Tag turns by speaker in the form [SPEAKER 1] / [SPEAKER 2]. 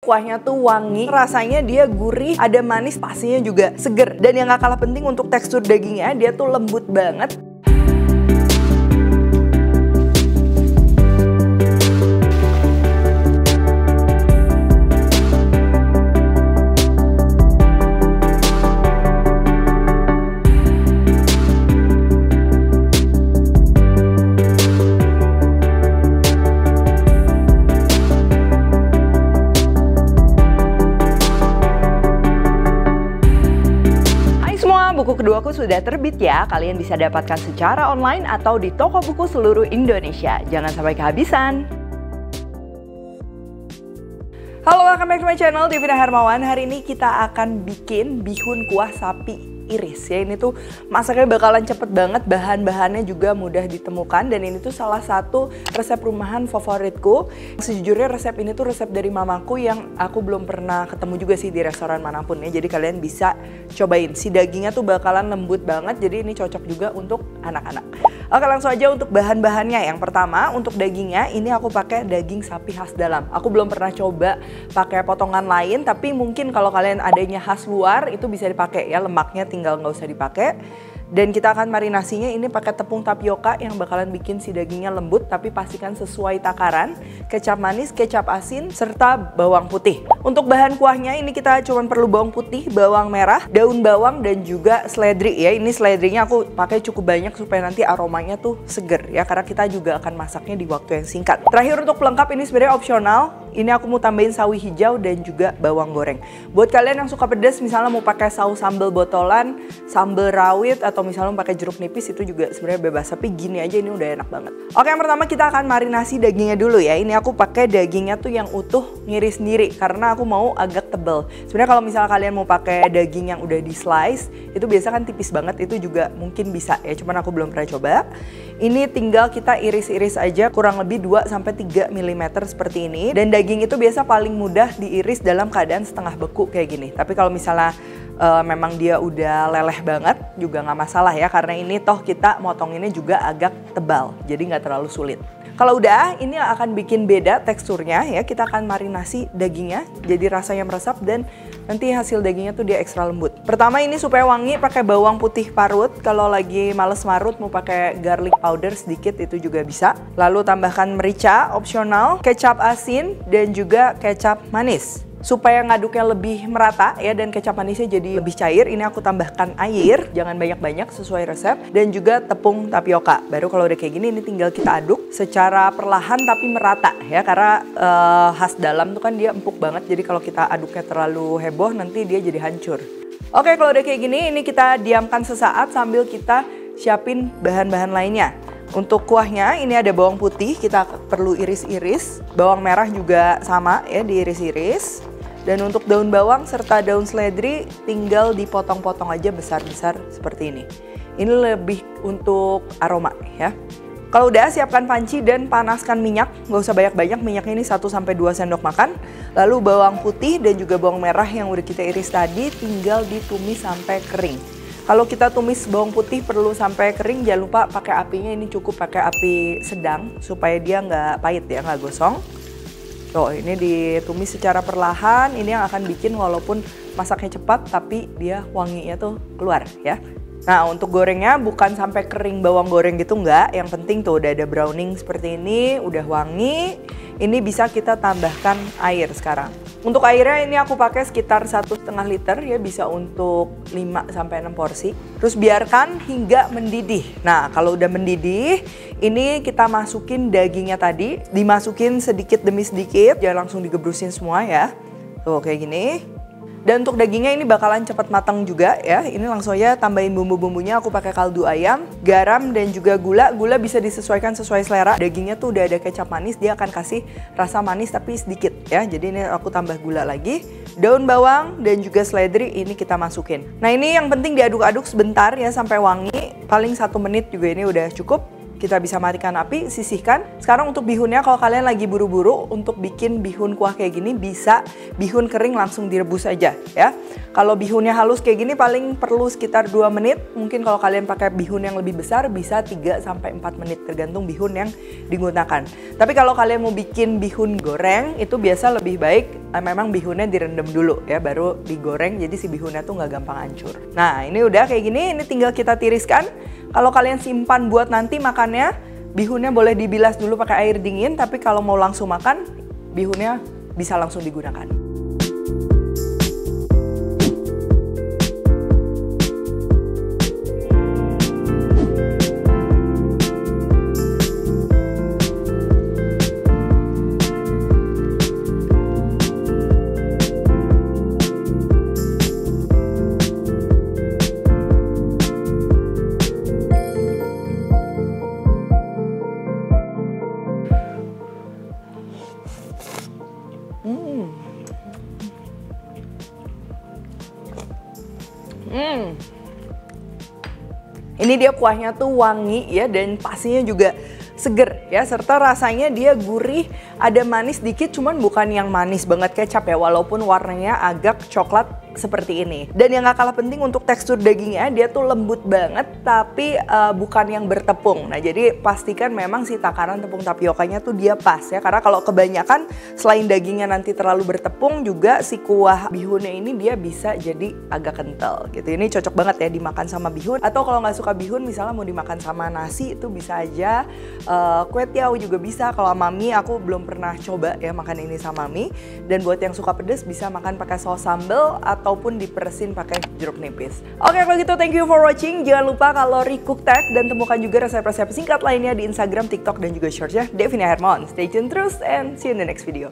[SPEAKER 1] Kuahnya tuh wangi, rasanya dia gurih, ada manis, pastinya juga seger. Dan yang gak kalah penting untuk tekstur dagingnya, dia tuh lembut banget. Buku keduaku sudah terbit ya, kalian bisa dapatkan secara online atau di toko buku seluruh Indonesia. Jangan sampai kehabisan. Halo, welcome back to my channel, Devina Hermawan. Hari ini kita akan bikin bihun kuah sapi iris ya. Ini tuh masaknya bakalan cepet banget, bahan-bahannya juga mudah ditemukan. Dan ini tuh salah satu resep rumahan favoritku. Sejujurnya resep ini tuh resep dari mamaku yang aku belum pernah ketemu juga sih di restoran manapun ya. Jadi kalian bisa cobain. Si dagingnya tuh bakalan lembut banget, jadi ini cocok juga untuk anak-anak. Oke, langsung aja untuk bahan-bahannya. Yang pertama untuk dagingnya, ini aku pakai daging sapi khas dalam. Aku belum pernah coba pakai potongan lain, tapi mungkin kalau kalian adanya khas luar itu bisa dipakai ya, lemaknya tinggal nggak usah dipakai. Dan kita akan marinasinya ini pakai tepung tapioka yang bakalan bikin si dagingnya lembut, tapi pastikan sesuai takaran, kecap manis, kecap asin, serta bawang putih. Untuk bahan kuahnya ini kita cuma perlu bawang putih, bawang merah, daun bawang, dan juga seledri ya. Ini seledrinya aku pakai cukup banyak supaya nanti aromanya tuh seger ya, karena kita juga akan masaknya di waktu yang singkat. Terakhir untuk pelengkap ini sebenarnya opsional. Ini aku mau tambahin sawi hijau dan juga bawang goreng. Buat kalian yang suka pedas, misalnya mau pakai saus sambal botolan, sambal rawit, atau misalnya mau pakai jeruk nipis, itu juga sebenarnya bebas. Tapi gini aja ini udah enak banget. Oke, yang pertama kita akan marinasi dagingnya dulu ya. Ini aku pakai dagingnya tuh yang utuh, ngiris sendiri karena aku mau agak tebal. Sebenarnya kalau misalnya kalian mau pakai daging yang udah di slice, itu biasa kan tipis banget, itu juga mungkin bisa ya. Cuman aku belum pernah coba. Ini tinggal kita iris-iris aja kurang lebih 2-3 mm seperti ini. Dan daging itu biasa paling mudah diiris dalam keadaan setengah beku kayak gini. Tapi kalau misalnya memang dia udah leleh banget juga nggak masalah ya, karena ini toh kita motong ini juga agak tebal, jadi nggak terlalu sulit. Kalau udah, ini akan bikin beda teksturnya ya. Kita akan marinasi dagingnya jadi rasanya meresap dan nanti hasil dagingnya tuh dia ekstra lembut. Pertama ini supaya wangi pakai bawang putih parut. Kalau lagi males marut mau pakai garlic powder sedikit itu juga bisa. Lalu tambahkan merica opsional, kecap asin, dan juga kecap manis. Supaya ngaduknya lebih merata ya dan kecap manisnya jadi lebih cair, ini aku tambahkan air, jangan banyak-banyak sesuai resep, dan juga tepung tapioka. Baru kalau udah kayak gini, ini tinggal kita aduk secara perlahan tapi merata ya, karena khas dalam tuh kan dia empuk banget, jadi kalau kita aduknya terlalu heboh nanti dia jadi hancur. Oke, kalau udah kayak gini, ini kita diamkan sesaat sambil kita siapin bahan-bahan lainnya. Untuk kuahnya ini ada bawang putih, kita perlu iris-iris. Bawang merah juga sama ya, diiris-iris. Dan untuk daun bawang serta daun seledri tinggal dipotong-potong aja besar-besar seperti ini. Ini lebih untuk aroma ya. Kalau udah, siapkan panci dan panaskan minyak. Nggak usah banyak-banyak, minyaknya ini 1-2 sendok makan. Lalu bawang putih dan juga bawang merah yang udah kita iris tadi tinggal ditumis sampai kering. Kalau kita tumis bawang putih perlu sampai kering, jangan lupa pakai apinya ini cukup pakai api sedang supaya dia nggak pahit ya, nggak gosong. Tuh, ini ditumis secara perlahan, ini yang akan bikin walaupun masaknya cepat tapi dia wanginya tuh keluar ya. Nah, untuk gorengnya bukan sampai kering bawang goreng gitu enggak, yang penting tuh udah ada browning seperti ini, udah wangi. Ini bisa kita tambahkan air sekarang. Untuk airnya ini aku pakai sekitar 1,5 liter ya, bisa untuk 5-6 porsi. Terus biarkan hingga mendidih. Nah, kalau udah mendidih, ini kita masukin dagingnya tadi, dimasukin sedikit demi sedikit, jangan langsung digebrusin semua ya. Tuh kayak gini. Dan untuk dagingnya ini bakalan cepat matang juga ya. Ini langsung aja tambahin bumbu-bumbunya. Aku pakai kaldu ayam, garam, dan juga gula. Gula bisa disesuaikan sesuai selera. Dagingnya tuh udah ada kecap manis, dia akan kasih rasa manis tapi sedikit ya. Jadi ini aku tambah gula lagi. Daun bawang dan juga seledri ini kita masukin. Nah, ini yang penting diaduk-aduk sebentar ya sampai wangi. Paling 1 menit juga ini udah cukup. Kita bisa matikan api, sisihkan. Sekarang untuk bihunnya, kalau kalian lagi buru-buru untuk bikin bihun kuah kayak gini, bisa bihun kering langsung direbus aja ya. Kalau bihunnya halus kayak gini paling perlu sekitar 2 menit. Mungkin kalau kalian pakai bihun yang lebih besar bisa 3-4 menit tergantung bihun yang digunakan. Tapi kalau kalian mau bikin bihun goreng itu biasa lebih baik memang bihunnya direndam dulu ya, baru digoreng, jadi si bihunnya tuh nggak gampang hancur. Nah ini udah kayak gini, ini tinggal kita tiriskan. Kalau kalian simpan buat nanti makannya, bihunnya boleh dibilas dulu pakai air dingin, tapi kalau mau langsung makan, bihunnya bisa langsung digunakan. Ini dia kuahnya tuh wangi ya, dan pastinya juga seger ya, serta rasanya dia gurih, ada manis dikit, cuman bukan yang manis banget kecap ya, walaupun warnanya agak coklat seperti ini. Dan yang gak kalah penting untuk tekstur dagingnya, dia tuh lembut banget tapi bukan yang bertepung. Nah jadi pastikan memang si takaran tepung tapiokanya tuh dia pas ya, karena kalau kebanyakan selain dagingnya nanti terlalu bertepung, juga si kuah bihunnya ini dia bisa jadi agak kental gitu. Ini cocok banget ya dimakan sama bihun, atau kalau nggak suka bihun misalnya mau dimakan sama nasi itu bisa aja. Kue tiao juga bisa. Kalau sama mie aku belum pernah coba ya makan ini sama mie. Dan buat yang suka pedes bisa makan pakai saus sambal ataupun diperesin pakai jeruk nipis. Oke, kalau gitu thank you for watching. Jangan lupa kalori cook tag dan temukan juga resep-resep singkat lainnya di Instagram, TikTok dan juga Shorts ya, Devina Hermawan. Stay tune terus and see you in the next video.